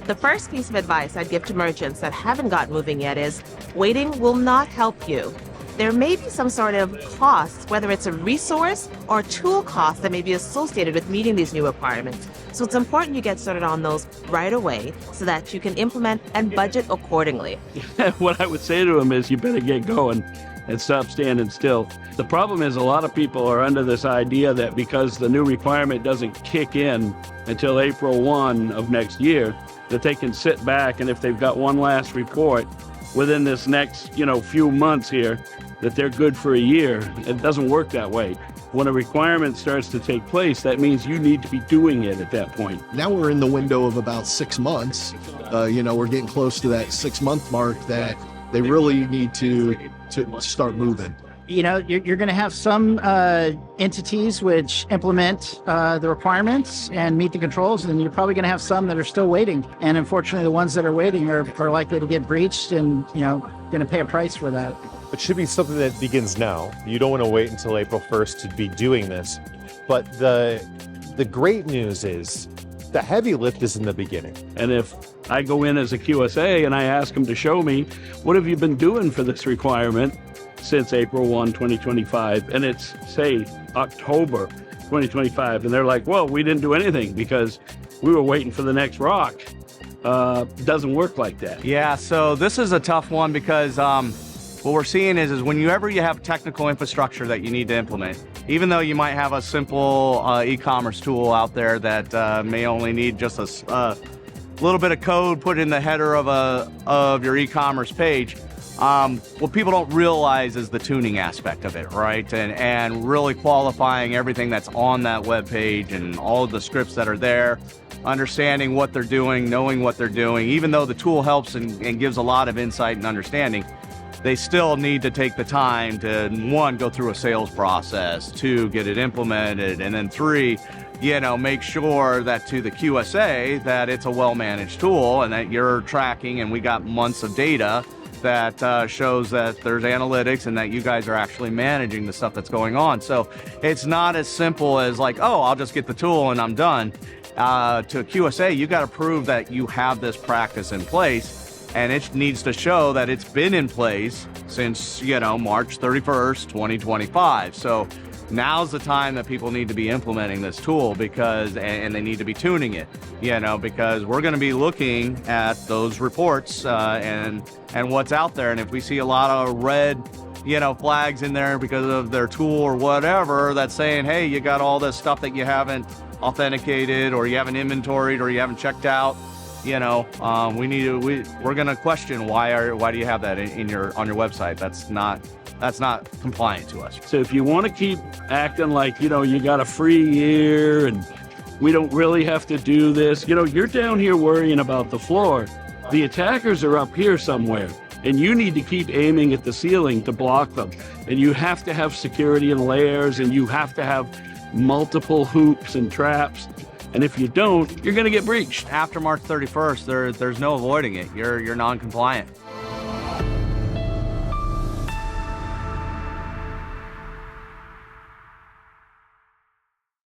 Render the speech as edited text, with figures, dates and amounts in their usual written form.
The first piece of advice I'd give to merchants that haven't got moving yet is waiting will not help you. There may be some sort of cost, whether it's a resource or tool cost that may be associated with meeting these new requirements. So it's important you get started on those right away so that you can implement and budget accordingly. What I would say to them is you better get going and stop standing still. The problem is a lot of people are under this idea that because the new requirement doesn't kick in until April 1 of next year, that they can sit back and if they've got one last report within this next, few months here, that they're good for a year. It doesn't work that way. When a requirement starts to take place, that means you need to be doing it at that point. Now we're in the window of about 6 months. We're getting close to that 6-month mark that they really need to start moving. You're going to have some entities which implement the requirements and meet the controls, and you're probably going to have some that are still waiting. And unfortunately, the ones that are waiting are likely to get breached and, going to pay a price for that. It should be something that begins now. You don't want to wait until April 1st to be doing this. But the great news is the heavy lift is in the beginning. And if I go in as a QSA and I ask them to show me, what have you been doing for this requirement since April 1, 2025? And it's, say, October 2025. And they're like, well, we didn't do anything because we were waiting for the next rock. Doesn't work like that. Yeah, so this is a tough one because what we're seeing is whenever you have technical infrastructure that you need to implement, even though you might have a simple e-commerce tool out there that may only need just a little bit of code put in the header of your e-commerce page, what people don't realize is the tuning aspect of it, right? And really qualifying everything that's on that web page and all of the scripts that are there, understanding what they're doing, knowing what they're doing. Even though the tool helps and gives a lot of insight and understanding, they still need to take the time to, 1, go through a sales process, 2, get it implemented, and then 3, make sure that to the QSA that it's a well-managed tool and that you're tracking, and we got months of data that shows that there's analytics and that you guys are actually managing the stuff that's going on. So it's not as simple as like, oh, I'll just get the tool and I'm done. To a QSA, you got to prove that you have this practice in place. And it needs to show that it's been in place since, March 31st, 2025. So now's the time that people need to be implementing this tool because, and they need to be tuning it, because we're going to be looking at those reports and what's out there. And if we see a lot of red, flags in there because of their tool or whatever, that's saying, hey, you got all this stuff that you haven't authenticated or you haven't inventoried or you haven't checked out. We're going to question why do you have that on your website? That's not compliant to us. So if you want to keep acting like, you got a free year and we don't really have to do this, you're down here worrying about the floor. The attackers are up here somewhere and you need to keep aiming at the ceiling to block them. And you have to have security and layers and you have to have multiple hoops and traps. And if you don't, you're going to get breached. After March 31st, there's no avoiding it. You're non-compliant.